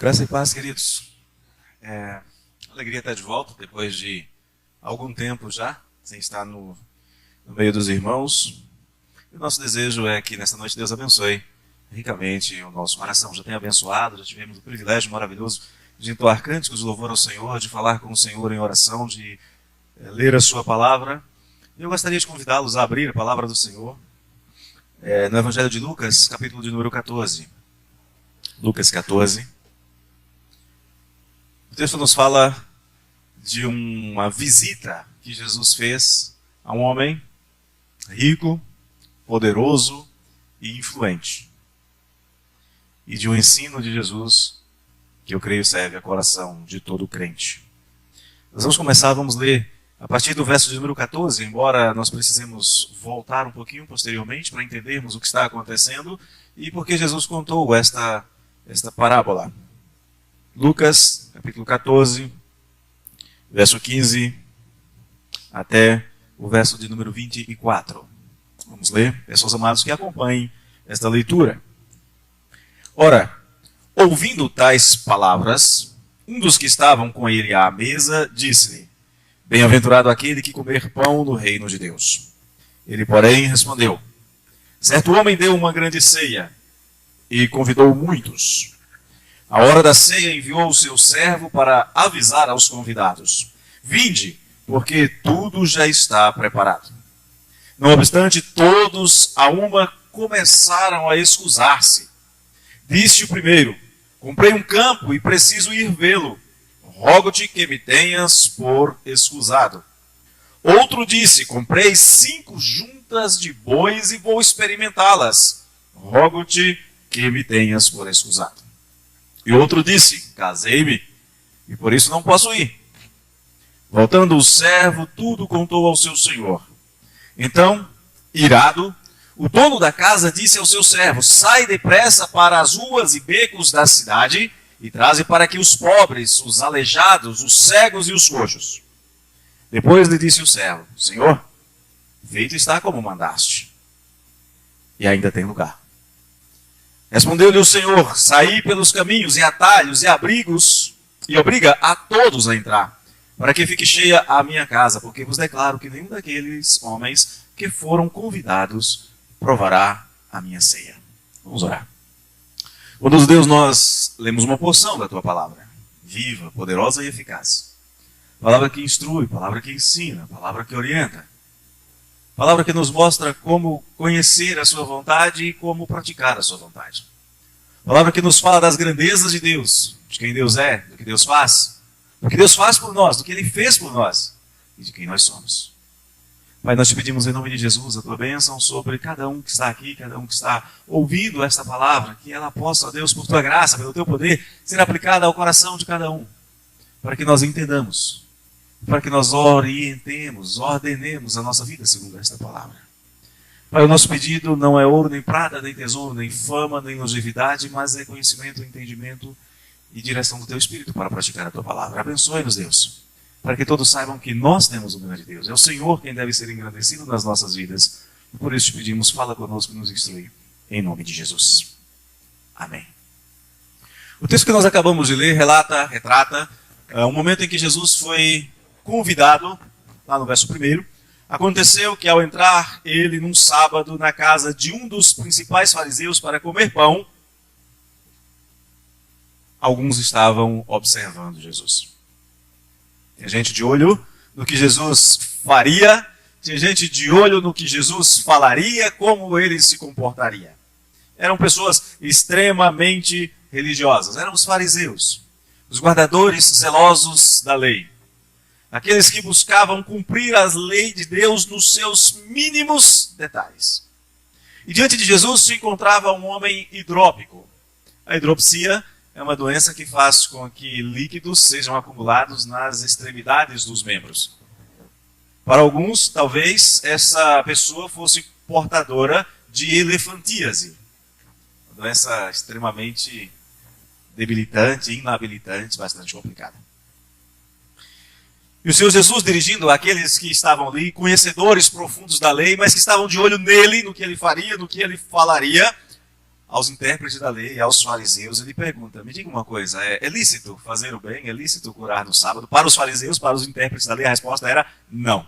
Graça e paz, queridos. Alegria estar de volta, depois de algum tempo já, sem estar no meio dos irmãos. E o nosso desejo é que nessa noite Deus abençoe ricamente o nosso coração. Já tem abençoado, já tivemos o privilégio maravilhoso de entoar cânticos de louvor ao Senhor, de falar com o Senhor em oração, de ler a sua palavra. E eu gostaria de convidá-los a abrir a palavra do Senhor no Evangelho de Lucas, capítulo de número 14. Lucas 14. O texto nos fala de uma visita que Jesus fez a um homem rico, poderoso e influente. E de um ensino de Jesus que eu creio serve ao coração de todo crente. Nós vamos ler a partir do verso de número 14, embora nós precisemos voltar um pouquinho posteriormente para entendermos o que está acontecendo e porque Jesus contou esta parábola. Lucas, capítulo 14, verso 15, até o verso de número 24. Vamos ler, pessoas amadas que acompanhem esta leitura. Ora, ouvindo tais palavras, um dos que estavam com ele à mesa disse-lhe: Bem-aventurado aquele que comer pão no reino de Deus. Ele, porém, respondeu: Certo homem deu uma grande ceia e convidou muitos. À hora da ceia enviou o seu servo para avisar aos convidados: Vinde, porque tudo já está preparado. Não obstante, todos a uma começaram a escusar-se. Disse o primeiro: Comprei um campo e preciso ir vê-lo. Rogo-te que me tenhas por escusado. Outro disse: Comprei 5 juntas de bois e vou experimentá-las. Rogo-te que me tenhas por escusado. E outro disse: Casei-me e por isso não posso ir. Voltando o servo, tudo contou ao seu senhor. Então, irado, o dono da casa disse ao seu servo: Sai depressa para as ruas e becos da cidade e traze para aqui os pobres, os aleijados, os cegos e os coxos. Depois lhe disse o servo: Senhor, feito está como mandaste, e ainda tem lugar. Respondeu-lhe o Senhor: Saí pelos caminhos e atalhos e abrigos, e obriga a todos a entrar, para que fique cheia a minha casa, porque vos declaro que nenhum daqueles homens que foram convidados provará a minha ceia. Vamos orar. Bondoso Deus, nós lemos uma porção da tua palavra, viva, poderosa e eficaz. Palavra que instrui, palavra que ensina, palavra que orienta. Palavra que nos mostra como conhecer a sua vontade e como praticar a sua vontade. Palavra que nos fala das grandezas de Deus, de quem Deus é, do que Deus faz. Do que Deus faz por nós, do que Ele fez por nós e de quem nós somos. Pai, nós te pedimos em nome de Jesus a tua bênção sobre cada um que está aqui, cada um que está ouvindo esta palavra, que ela possa, ó Deus, por tua graça, pelo teu poder, ser aplicada ao coração de cada um, para que nós entendamos, para que nós orientemos, ordenemos a nossa vida segundo esta palavra. Pai, o nosso pedido não é ouro, nem prata, nem tesouro, nem fama, nem longevidade, mas é conhecimento, entendimento e direção do teu Espírito para praticar a tua palavra. Abençoe-nos, Deus, para que todos saibam que nós temos o grande Deus. É o Senhor quem deve ser engrandecido nas nossas vidas. E por isso te pedimos, fala conosco e nos instrui. Em nome de Jesus. Amém. O texto que nós acabamos de ler retrata um momento em que Jesus foi convidado, lá no verso 1, aconteceu que ao entrar ele num sábado na casa de um dos principais fariseus para comer pão, alguns estavam observando Jesus. Tinha gente de olho no que Jesus faria, tinha gente de olho no que Jesus falaria, como ele se comportaria. Eram pessoas extremamente religiosas, eram os fariseus, os guardadores zelosos da lei. Aqueles que buscavam cumprir as leis de Deus nos seus mínimos detalhes. E diante de Jesus se encontrava um homem hidrópico. A hidropsia é uma doença que faz com que líquidos sejam acumulados nas extremidades dos membros. Para alguns, talvez, essa pessoa fosse portadora de elefantíase. Uma doença extremamente debilitante, inabilitante, bastante complicada. E o Senhor Jesus, dirigindo aqueles que estavam ali, conhecedores profundos da lei, mas que estavam de olho nele, no que ele faria, no que ele falaria, aos intérpretes da lei e aos fariseus, ele pergunta: me diga uma coisa, é lícito fazer o bem? É lícito curar no sábado? Para os fariseus, para os intérpretes da lei, a resposta era não.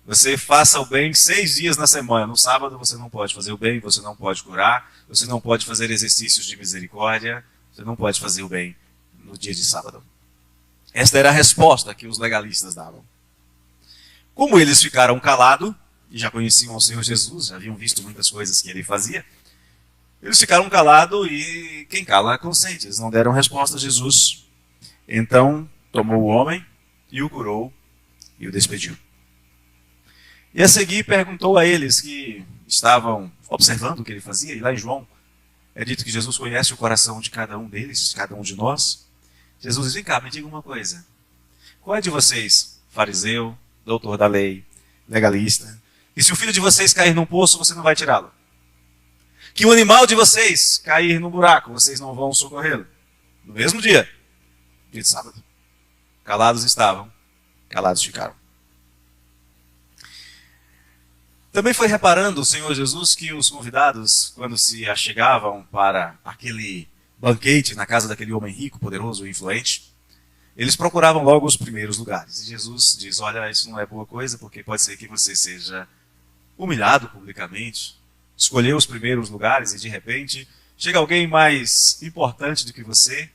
Você faça o bem 6 dias na semana. No sábado você não pode fazer o bem, você não pode curar, você não pode fazer exercícios de misericórdia, você não pode fazer o bem no dia de sábado. Esta era a resposta que os legalistas davam. Como eles ficaram calados, e já conheciam o Senhor Jesus, já haviam visto muitas coisas que ele fazia, eles ficaram calados e quem cala consente. Eles não deram resposta a Jesus. Então tomou o homem e o curou e o despediu. E a seguir perguntou a eles que estavam observando o que ele fazia, e lá em João é dito que Jesus conhece o coração de cada um deles, de cada um de nós. Jesus diz: vem cá, me diga uma coisa. Qual é de vocês, fariseu, doutor da lei, legalista, que se o filho de vocês cair num poço, você não vai tirá-lo? Que o animal de vocês cair num buraco, vocês não vão socorrê-lo? No mesmo dia, dia de sábado. Calados estavam, calados ficaram. Também foi reparando o Senhor Jesus que os convidados, quando se achegavam para aquele banquete na casa daquele homem rico, poderoso e influente, eles procuravam logo os primeiros lugares. E Jesus diz: olha, isso não é boa coisa, porque pode ser que você seja humilhado publicamente, escolheu os primeiros lugares e de repente chega alguém mais importante do que você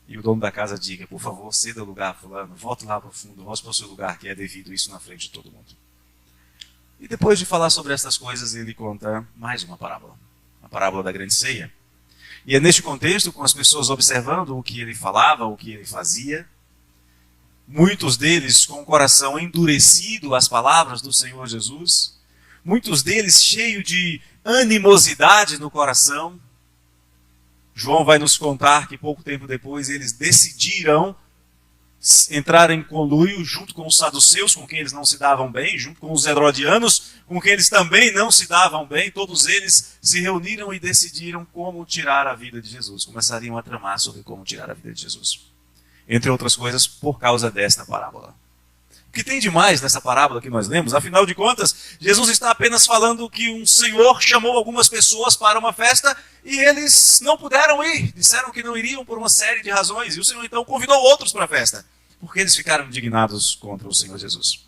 e o dono da casa diga: por favor, ceda o lugar fulano, volte lá para o fundo, volte para o seu lugar, que é devido isso na frente de todo mundo. E depois de falar sobre estas coisas, ele conta mais uma parábola, a parábola da grande ceia. E é neste contexto, com as pessoas observando o que ele falava, o que ele fazia, muitos deles com o coração endurecido às palavras do Senhor Jesus, muitos deles cheios de animosidade no coração. João vai nos contar que pouco tempo depois eles decidiram entrar em conluio junto com os saduceus, com quem eles não se davam bem, junto com os herodianos, com quem eles também não se davam bem. Todos eles se reuniram e decidiram como tirar a vida de Jesus. Começariam a tramar sobre como tirar a vida de Jesus. Entre outras coisas, por causa desta parábola. O que tem de mais nessa parábola que nós lemos? Afinal de contas, Jesus está apenas falando que um senhor chamou algumas pessoas para uma festa e eles não puderam ir. Disseram que não iriam por uma série de razões. E o Senhor então convidou outros para a festa, porque eles ficaram indignados contra o Senhor Jesus.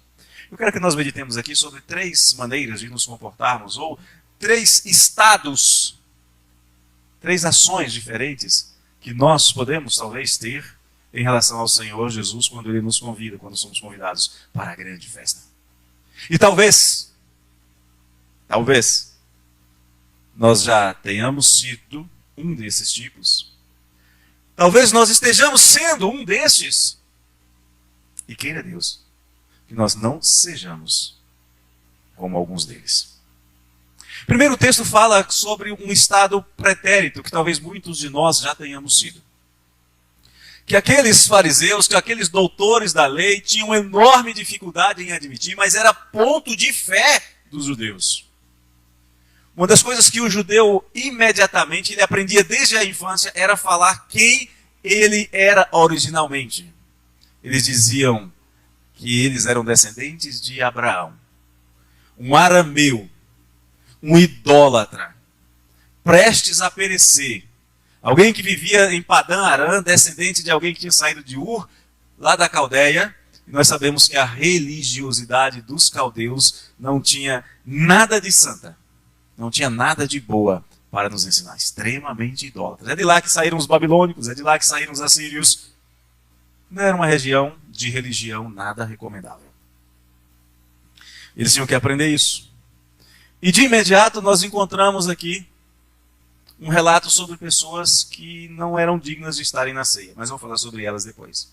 Eu quero que nós meditemos aqui sobre 3 maneiras de nos comportarmos, ou 3 estados, 3 ações diferentes que nós podemos talvez ter em relação ao Senhor Jesus quando Ele nos convida, quando somos convidados para a grande festa. E talvez, nós já tenhamos sido um desses tipos. Talvez nós estejamos sendo um destes. E queira Deus que nós não sejamos como alguns deles. Primeiro, o texto fala sobre um estado pretérito, que talvez muitos de nós já tenhamos sido. Que aqueles fariseus, que aqueles doutores da lei tinham enorme dificuldade em admitir, mas era ponto de fé dos judeus. Uma das coisas que o judeu imediatamente, ele aprendia desde a infância, era falar quem ele era originalmente. Eles diziam que eles eram descendentes de Abraão, um arameu, um idólatra, prestes a perecer. Alguém que vivia em Padã Arã, descendente de alguém que tinha saído de Ur, lá da Caldeia. E nós sabemos que a religiosidade dos caldeus não tinha nada de santa, não tinha nada de boa para nos ensinar. Extremamente idólatras. É de lá que saíram os babilônicos, é de lá que saíram os assírios. Não era uma região de religião nada recomendável. Eles tinham que aprender isso. E de imediato nós encontramos aqui um relato sobre pessoas que não eram dignas de estarem na ceia. Mas vamos falar sobre elas depois.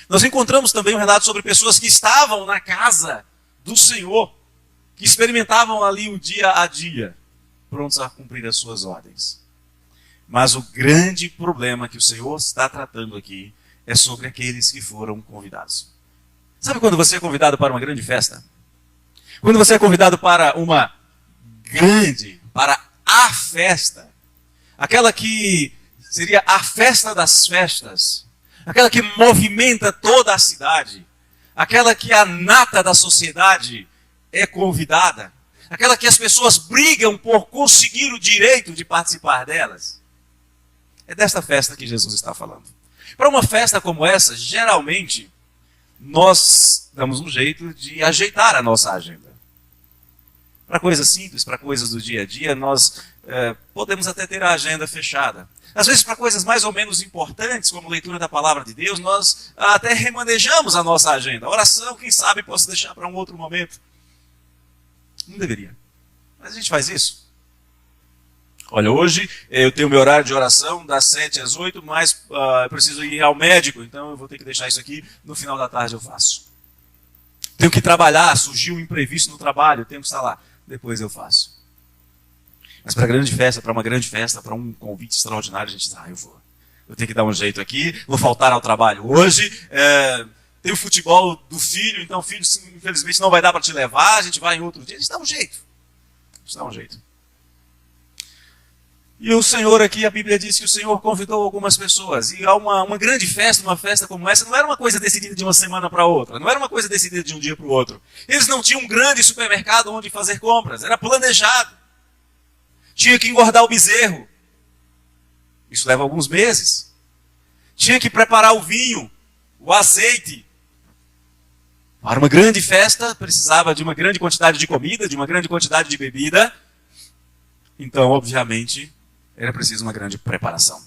Nós encontramos também um relato sobre pessoas que estavam na casa do Senhor, que experimentavam ali o dia a dia, prontos a cumprir as suas ordens. Mas o grande problema que o Senhor está tratando aqui é sobre aqueles que foram convidados. Sabe quando você é convidado para uma grande festa? Quando você é convidado para uma grande, para a festa, aquela que seria a festa das festas, aquela que movimenta toda a cidade, aquela que a nata da sociedade é convidada. aquela que as pessoas brigam por conseguir o direito de participar delas. É desta festa que Jesus está falando. Para uma festa como essa, geralmente, nós damos um jeito de ajeitar a nossa agenda. Para coisas simples, para coisas do dia a dia, nós podemos até ter a agenda fechada. Às vezes, para coisas mais ou menos importantes, como leitura da palavra de Deus, nós até remanejamos a nossa agenda. A oração, quem sabe, posso deixar para um outro momento. Não deveria. Mas a gente faz isso. Olha, hoje eu tenho meu horário de oração das 7 às 8, mas eu preciso ir ao médico, então eu vou ter que deixar isso aqui, no final da tarde eu faço. Tenho que trabalhar, surgiu um imprevisto no trabalho, eu tenho que estar lá, depois eu faço. Mas para uma grande festa, para um convite extraordinário, a gente diz, eu vou. Eu tenho que dar um jeito aqui, vou faltar ao trabalho hoje, tem o futebol do filho, então o filho infelizmente não vai dar para te levar, a gente vai em outro dia, a gente dá um jeito. A gente dá um jeito. E o Senhor aqui, a Bíblia diz que o Senhor convidou algumas pessoas. E uma grande festa, uma festa como essa, não era uma coisa decidida de uma semana para outra. Não era uma coisa decidida de um dia para o outro. Eles não tinham um grande supermercado onde fazer compras. Era planejado. Tinha que engordar o bezerro. Isso leva alguns meses. Tinha que preparar o vinho, o azeite. Para uma grande festa, precisava de uma grande quantidade de comida, de uma grande quantidade de bebida. Então, obviamente, era preciso uma grande preparação.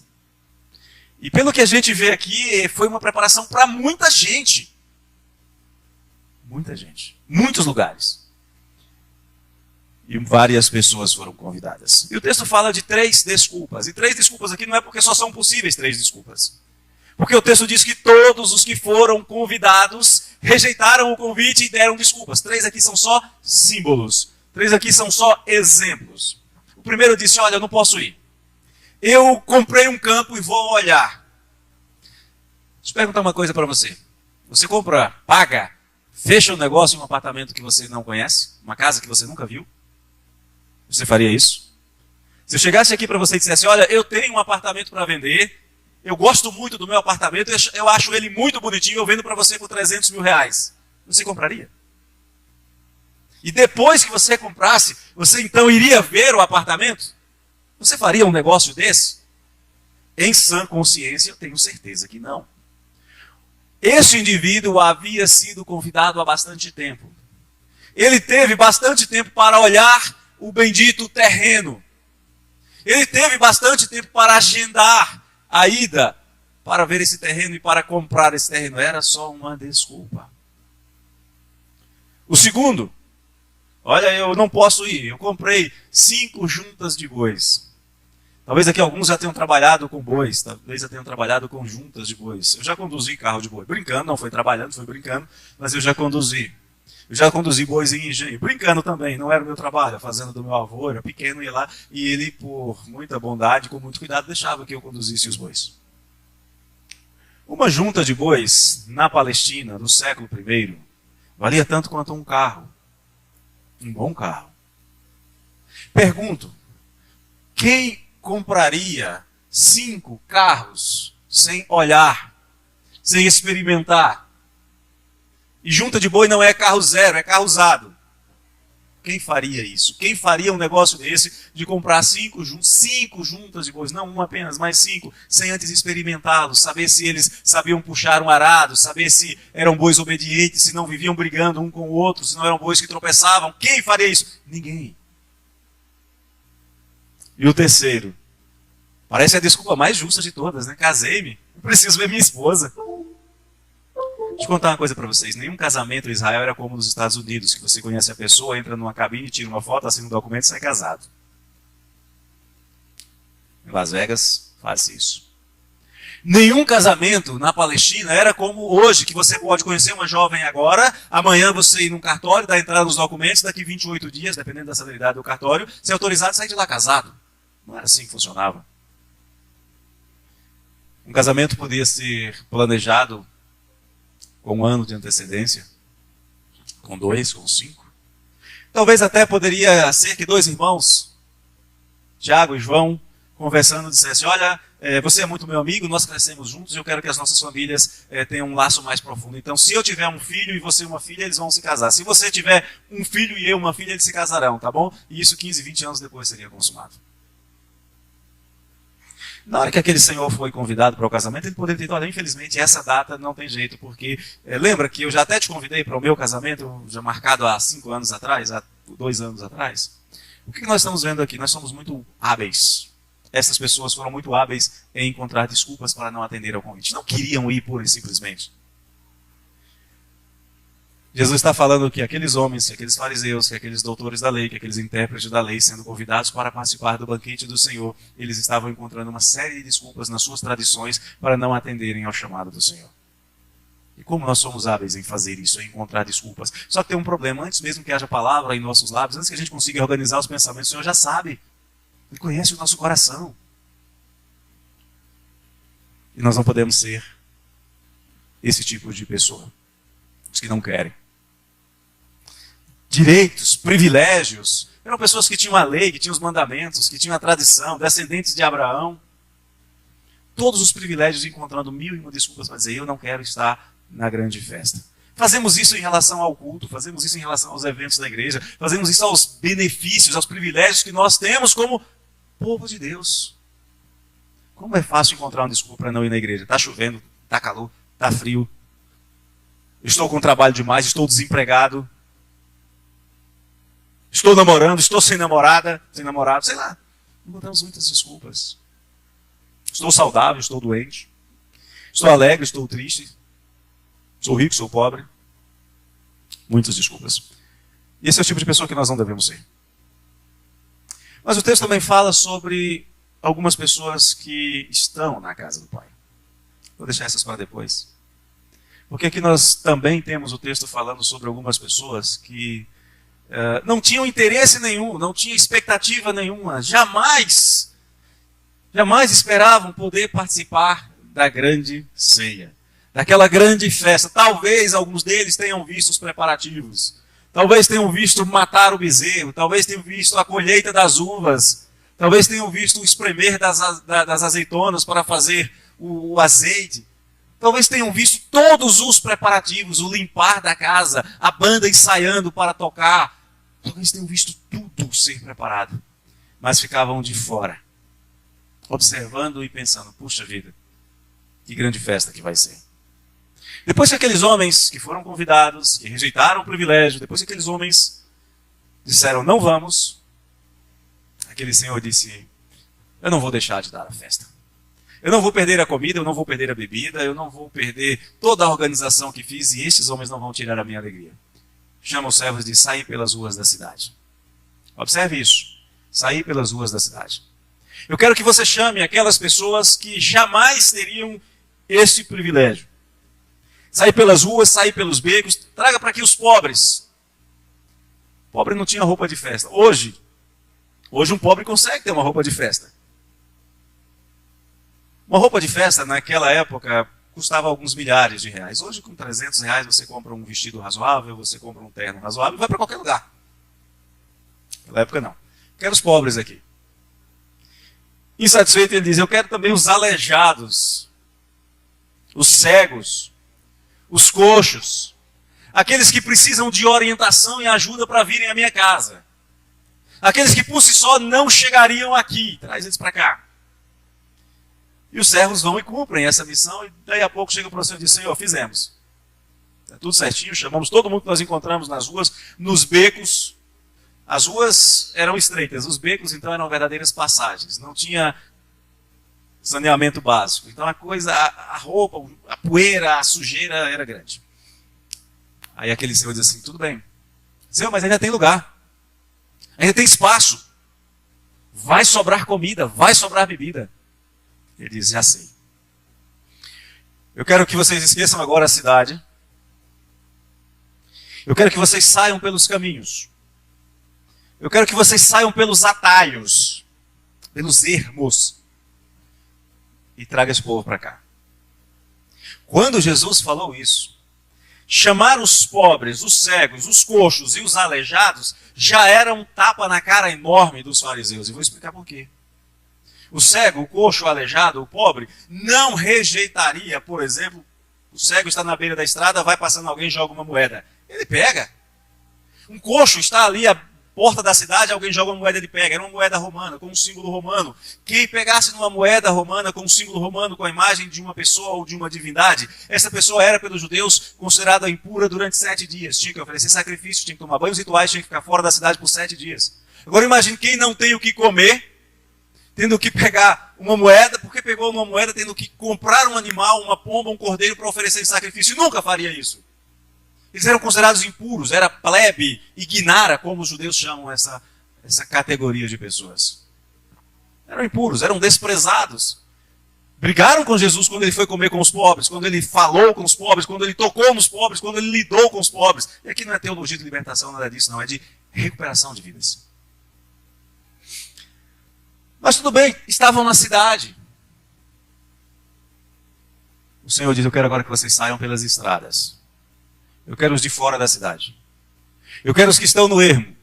E pelo que a gente vê aqui, foi uma preparação para muita gente. Muita gente. Muitos lugares. E várias pessoas foram convidadas. E o texto fala de 3 desculpas. E 3 desculpas aqui não é porque só são possíveis 3 desculpas. Porque o texto diz que todos os que foram convidados rejeitaram o convite e deram desculpas. 3 aqui são só símbolos. 3 aqui são só exemplos. O primeiro disse, olha, eu não posso ir. Eu comprei um campo e vou olhar. Deixa eu perguntar uma coisa para você. Você compra, paga, fecha um negócio em um apartamento que você não conhece? Uma casa que você nunca viu? Você faria isso? Se eu chegasse aqui para você e dissesse, olha, eu tenho um apartamento para vender, eu gosto muito do meu apartamento, eu acho ele muito bonitinho, eu vendo para você por 300 mil reais. Você compraria? E depois que você comprasse, você então iria ver o apartamento? Você faria um negócio desse? Em sã consciência, eu tenho certeza que não. Esse indivíduo havia sido convidado há bastante tempo. Ele teve bastante tempo para olhar o bendito terreno. Ele teve bastante tempo para agendar a ida para ver esse terreno e para comprar esse terreno. Era só uma desculpa. O segundo, olha, eu não posso ir. Eu comprei 5 juntas de bois. Talvez aqui alguns já tenham trabalhado com bois. Talvez já tenham trabalhado com juntas de bois. Eu já conduzi carro de boi. Brincando, não foi trabalhando, foi brincando. Mas eu já conduzi. Eu já conduzi bois em engenho. Brincando também. Não era o meu trabalho. A fazenda do meu avô era pequeno, ia lá. E ele, por muita bondade, com muito cuidado, deixava que eu conduzisse os bois. Uma junta de bois na Palestina, do século I, valia tanto quanto um carro. Um bom carro. Pergunto, quem compraria 5 carros sem olhar, sem experimentar? E junta de boi não é carro zero, é carro usado. Quem faria isso? Quem faria um negócio desse de comprar 5 juntas de bois? Não uma apenas, mas 5, sem antes experimentá-los, saber se eles sabiam puxar um arado, saber se eram bois obedientes, se não viviam brigando um com o outro, se não eram bois que tropeçavam. Quem faria isso? Ninguém. E o terceiro, parece a desculpa mais justa de todas, né? Casei-me, preciso ver minha esposa. Deixa eu contar uma coisa para vocês. Nenhum casamento em Israel era como nos Estados Unidos, que você conhece a pessoa, entra numa cabine, tira uma foto, assina um documento e sai casado. Em Las Vegas, faz isso. Nenhum casamento na Palestina era como hoje, que você pode conhecer uma jovem agora, amanhã você ir num cartório, dar entrada nos documentos, daqui 28 dias, dependendo da celeridade do cartório, ser autorizado a sair de lá casado. Não era assim que funcionava. Um casamento podia ser planejado com 1 ano de antecedência, com 2, com 5. Talvez até poderia ser que 2 irmãos, Tiago e João, conversando, dissesse, olha, você é muito meu amigo, nós crescemos juntos e eu quero que as nossas famílias tenham um laço mais profundo. Então, se eu tiver um filho e você uma filha, eles vão se casar. Se você tiver um filho e eu uma filha, eles se casarão, tá bom? E isso 15, 20 anos depois seria consumado. Na hora que aquele senhor foi convidado para o casamento, ele poderia ter dito, olha, infelizmente essa data não tem jeito, porque lembra que eu já até te convidei para o meu casamento, já marcado há 5 anos atrás, há 2 anos atrás. O que nós estamos vendo aqui? Nós somos muito hábeis. Essas pessoas foram muito hábeis em encontrar desculpas para não atender ao convite. Não queriam ir pura e simplesmente. Jesus está falando que aqueles homens, que aqueles fariseus, que aqueles doutores da lei, que aqueles intérpretes da lei, sendo convidados para participar do banquete do Senhor, eles estavam encontrando uma série de desculpas nas suas tradições para não atenderem ao chamado do Senhor. E como nós somos hábeis em fazer isso, em encontrar desculpas. Só que tem um problema, antes mesmo que haja palavra em nossos lábios, antes que a gente consiga organizar os pensamentos, o Senhor já sabe. Ele conhece o nosso coração. E nós não podemos ser esse tipo de pessoa. Os que não querem. Direitos, privilégios. Eram pessoas que tinham a lei, que tinham os mandamentos, que tinham a tradição, descendentes de Abraão. Todos os privilégios encontrando 1001 desculpas para dizer, eu não quero estar na grande festa. Fazemos isso em relação ao culto, fazemos isso em relação aos eventos da igreja, fazemos isso aos benefícios, aos privilégios que nós temos como povo de Deus. Como é fácil encontrar uma desculpa para não ir na igreja? Está chovendo, está calor, está frio. Estou com trabalho demais, estou desempregado. Estou namorando, estou sem namorada, sem namorado, sei lá. Encontramos muitas desculpas. Estou saudável, estou doente. Estou alegre, estou triste. Sou rico, sou pobre. Muitas desculpas. E esse é o tipo de pessoa que nós não devemos ser. Mas o texto também fala sobre algumas pessoas que estão na casa do Pai. Vou deixar essas para depois. Porque aqui nós também temos o texto falando sobre algumas pessoas que não tinham interesse nenhum, não tinham expectativa nenhuma, jamais esperavam poder participar da grande ceia, daquela grande festa. Talvez alguns deles tenham visto os preparativos, talvez tenham visto matar o bezerro, talvez tenham visto a colheita das uvas, talvez tenham visto o espremer das azeitonas para fazer o azeite. Talvez tenham visto todos os preparativos, o limpar da casa, a banda ensaiando para tocar. Talvez tenham visto tudo ser preparado. Mas ficavam de fora, observando e pensando, puxa vida, que grande festa que vai ser. Depois que aqueles homens que foram convidados, que rejeitaram o privilégio, depois que aqueles homens disseram, não vamos, aquele senhor disse, eu não vou deixar de dar a festa. Eu não vou perder a comida, eu não vou perder a bebida, eu não vou perder toda a organização que fiz e estes homens não vão tirar a minha alegria. Chama os servos de sair pelas ruas da cidade. Observe isso. Sair pelas ruas da cidade. Eu quero que você chame aquelas pessoas que jamais teriam esse privilégio. Sair pelas ruas, sair pelos becos, traga para aqui os pobres. O pobre não tinha roupa de festa. Hoje um pobre consegue ter uma roupa de festa. Uma roupa de festa, naquela época, custava alguns milhares de reais. Hoje, com R$300, você compra um vestido razoável, você compra um terno razoável e vai para qualquer lugar. Naquela época, não. Quero os pobres aqui. Insatisfeito, ele diz, eu quero também os aleijados, os cegos, os coxos, aqueles que precisam de orientação e ajuda para virem à minha casa. Aqueles que por si só não chegariam aqui. Traz eles para cá. E os servos vão e cumprem essa missão, e daí a pouco chega para o Senhor e diz, Senhor, fizemos. Está tudo certinho, chamamos todo mundo que nós encontramos nas ruas, nos becos. As ruas eram estreitas, os becos então eram verdadeiras passagens, não tinha saneamento básico. Então a roupa, a poeira, a sujeira era grande. Aí aquele Senhor diz assim, tudo bem. Senhor, mas ainda tem lugar. Ainda tem espaço. Vai sobrar comida, vai sobrar bebida. Ele diz, já sei. Eu quero que vocês esqueçam agora a cidade. Eu quero que vocês saiam pelos caminhos. Eu quero que vocês saiam pelos atalhos, pelos ermos. E traga esse povo para cá. Quando Jesus falou isso, chamar os pobres, os cegos, os coxos e os aleijados já era um tapa na cara enorme dos fariseus. E vou explicar por quê. O cego, o coxo, o aleijado, o pobre, não rejeitaria, por exemplo, o cego está na beira da estrada, vai passando alguém e joga uma moeda. Ele pega. Um coxo está ali à porta da cidade, alguém joga uma moeda, ele pega. Era uma moeda romana, com um símbolo romano. Quem pegasse numa moeda romana, com um símbolo romano, com a imagem de uma pessoa ou de uma divindade, essa pessoa era, pelos judeus, considerada impura durante 7 dias. Tinha que oferecer sacrifício, tinha que tomar banhos rituais, tinha que ficar fora da cidade por 7 dias. Agora imagine quem não tem o que comer, tendo que pegar uma moeda, porque pegou uma moeda, tendo que comprar um animal, uma pomba, um cordeiro para oferecer em sacrifício. Nunca faria isso. Eles eram considerados impuros, era plebe, ignara, como os judeus chamam essa categoria de pessoas. Eram impuros, eram desprezados. Brigaram com Jesus quando ele foi comer com os pobres, quando ele falou com os pobres, quando ele tocou nos pobres, quando ele lidou com os pobres. E aqui não é teologia de libertação, nada disso, não, é de recuperação de vidas. Mas tudo bem, estavam na cidade. O Senhor diz, eu quero agora que vocês saiam pelas estradas. Eu quero os de fora da cidade. Eu quero os que estão no ermo.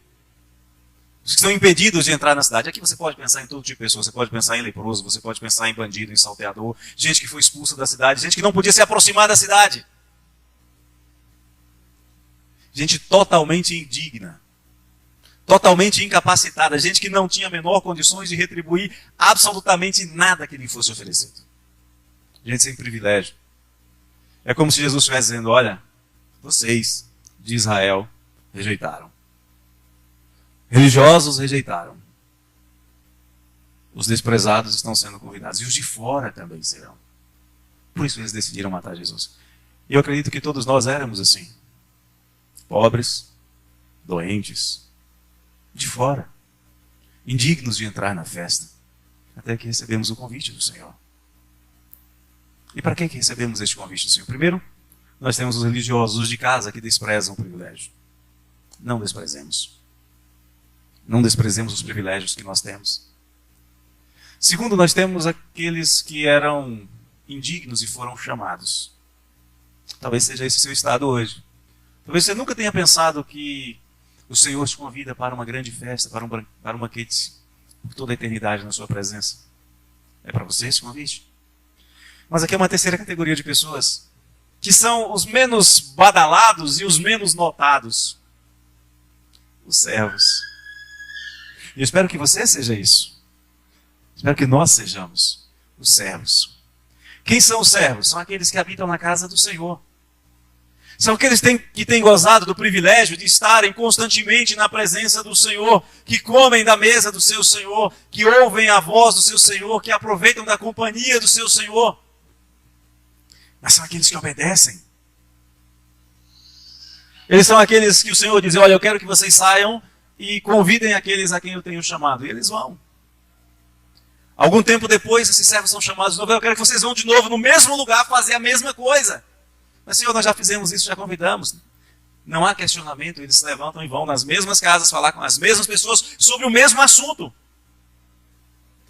Os que estão impedidos de entrar na cidade. Aqui você pode pensar em todo tipo de pessoa. Você pode pensar em leproso, você pode pensar em bandido, em salteador. Gente que foi expulsa da cidade, gente que não podia se aproximar da cidade. Gente totalmente indigna. Totalmente incapacitada, gente que não tinha a menor condições de retribuir absolutamente nada que lhe fosse oferecido. Gente sem privilégio. É como se Jesus estivesse dizendo, olha, vocês de Israel rejeitaram. Religiosos rejeitaram. Os desprezados estão sendo convidados. E os de fora também serão. Por isso eles decidiram matar Jesus. E eu acredito que todos nós éramos assim. Pobres, doentes, de fora, indignos de entrar na festa, até que recebemos o convite do Senhor. E para que recebemos este convite do Senhor? Primeiro, nós temos os religiosos, os de casa, que desprezam o privilégio. Não desprezemos. Não desprezemos os privilégios que nós temos. Segundo, nós temos aqueles que eram indignos e foram chamados. Talvez seja esse o seu estado hoje. Talvez você nunca tenha pensado que o Senhor te convida para uma grande festa, para um banquete, por toda a eternidade na sua presença. É para você esse convite? Mas aqui é uma terceira categoria de pessoas, que são os menos badalados e os menos notados. Os servos. E eu espero que você seja isso. Espero que nós sejamos os servos. Quem são os servos? São aqueles que habitam na casa do Senhor. São aqueles que têm gozado do privilégio de estarem constantemente na presença do Senhor, que comem da mesa do seu Senhor, que ouvem a voz do seu Senhor, que aproveitam da companhia do seu Senhor. Mas são aqueles que obedecem. Eles são aqueles que o Senhor diz, olha, eu quero que vocês saiam e convidem aqueles a quem eu tenho chamado. E eles vão. Algum tempo depois, esses servos são chamados de novo, eu quero que vocês vão de novo no mesmo lugar fazer a mesma coisa. Mas, Senhor, nós já fizemos isso, já convidamos. Não há questionamento, eles se levantam e vão nas mesmas casas falar com as mesmas pessoas sobre o mesmo assunto.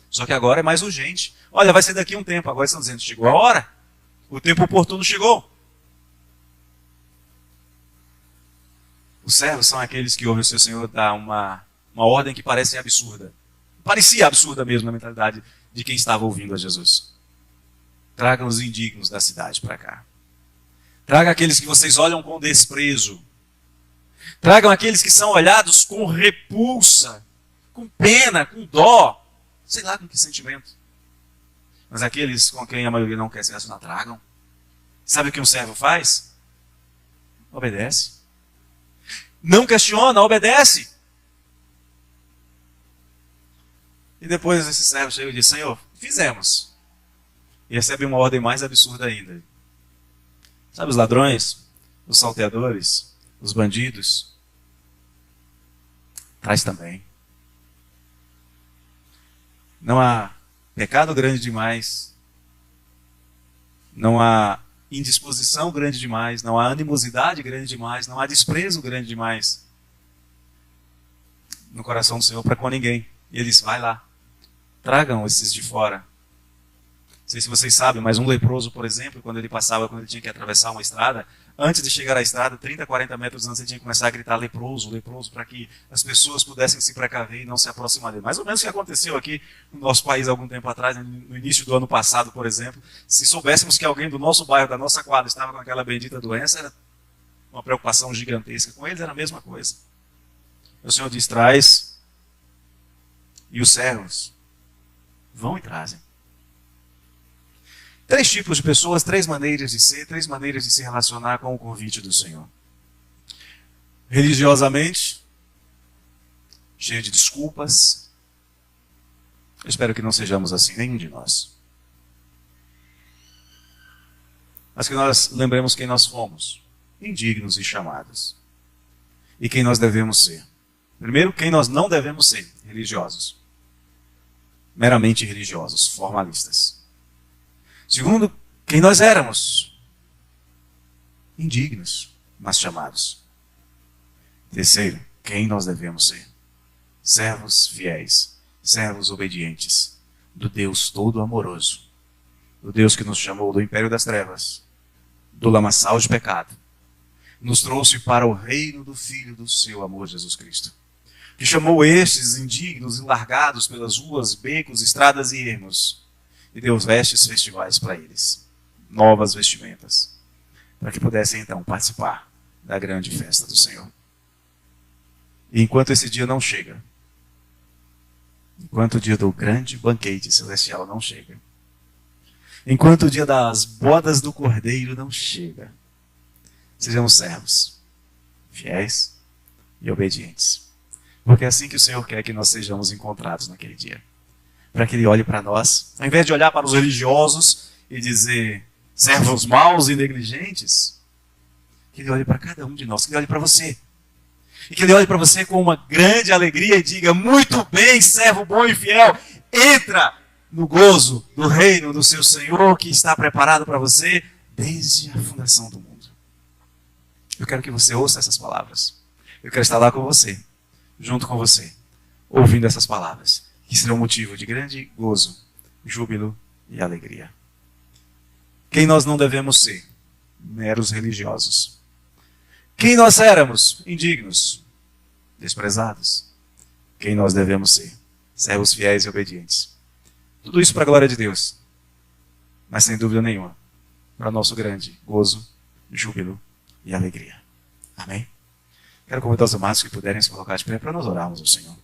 Só que agora é mais urgente. Olha, vai ser daqui a um tempo. Agora estão dizendo, chegou a hora. O tempo oportuno chegou. Os servos são aqueles que ouvem o seu Senhor dar uma ordem que parece absurda. Parecia absurda mesmo na mentalidade de quem estava ouvindo a Jesus. Tragam os indignos da cidade para cá. Traga aqueles que vocês olham com desprezo. Tragam aqueles que são olhados com repulsa, com pena, com dó. Sei lá com que sentimento. Mas aqueles com quem a maioria não quer se relacionar, tragam. Sabe o que um servo faz? Obedece. Não questiona, obedece. E depois esse servo chega e diz, Senhor, fizemos. E recebe uma ordem mais absurda ainda. Sabe os ladrões, os salteadores, os bandidos? Traz também. Não há pecado grande demais. Não há indisposição grande demais. Não há animosidade grande demais. Não há desprezo grande demais no coração do Senhor para com ninguém. E ele diz, vai lá. Tragam esses de fora. Não sei se vocês sabem, mas um leproso, por exemplo, quando ele tinha que atravessar uma estrada, antes de chegar à estrada, 30, 40 metros antes, ele tinha que começar a gritar leproso, leproso, para que as pessoas pudessem se precaver e não se aproximar dele. Mais ou menos o que aconteceu aqui no nosso país algum tempo atrás, no início do ano passado, por exemplo. Se soubéssemos que alguém do nosso bairro, da nossa quadra, estava com aquela bendita doença, era uma preocupação gigantesca. Com eles era a mesma coisa. O Senhor diz, traz, e os servos vão e trazem. 3 tipos de pessoas, 3 maneiras de ser, 3 maneiras de se relacionar com o convite do Senhor. Religiosamente, cheio de desculpas. Eu espero que não sejamos assim, nenhum de nós. Mas que nós lembremos quem nós fomos, indignos e chamados. E quem nós devemos ser. Primeiro, quem nós não devemos ser, religiosos. Meramente religiosos, formalistas. Segundo, quem nós éramos, indignos, mas chamados. Terceiro, quem nós devemos ser, servos fiéis, servos obedientes, do Deus todo amoroso, do Deus que nos chamou do império das trevas, do lamaçal de pecado, nos trouxe para o reino do Filho do seu amor, Jesus Cristo, que chamou estes indignos e largados pelas ruas, becos, estradas e ermos, e deu vestes festivais para eles, novas vestimentas, para que pudessem então participar da grande festa do Senhor. E enquanto esse dia não chega, enquanto o dia do grande banquete celestial não chega, enquanto o dia das bodas do Cordeiro não chega, sejamos servos, fiéis e obedientes, porque é assim que o Senhor quer que nós sejamos encontrados naquele dia. Para que Ele olhe para nós, ao invés de olhar para os religiosos e dizer servos maus e negligentes, que Ele olhe para cada um de nós, que Ele olhe para você. E que Ele olhe para você com uma grande alegria e diga, muito bem, servo bom e fiel, entra no gozo do reino do seu Senhor, que está preparado para você desde a fundação do mundo. Eu quero que você ouça essas palavras. Eu quero estar lá com você, junto com você, ouvindo essas palavras, que serão motivo de grande gozo, júbilo e alegria. Quem nós não devemos ser? Meros religiosos. Quem nós éramos? Indignos, desprezados. Quem nós devemos ser? Servos fiéis e obedientes. Tudo isso para a glória de Deus, mas sem dúvida nenhuma, para nosso grande gozo, júbilo e alegria. Amém? Quero convidar os amados que puderem se colocar de pé para nós orarmos ao Senhor.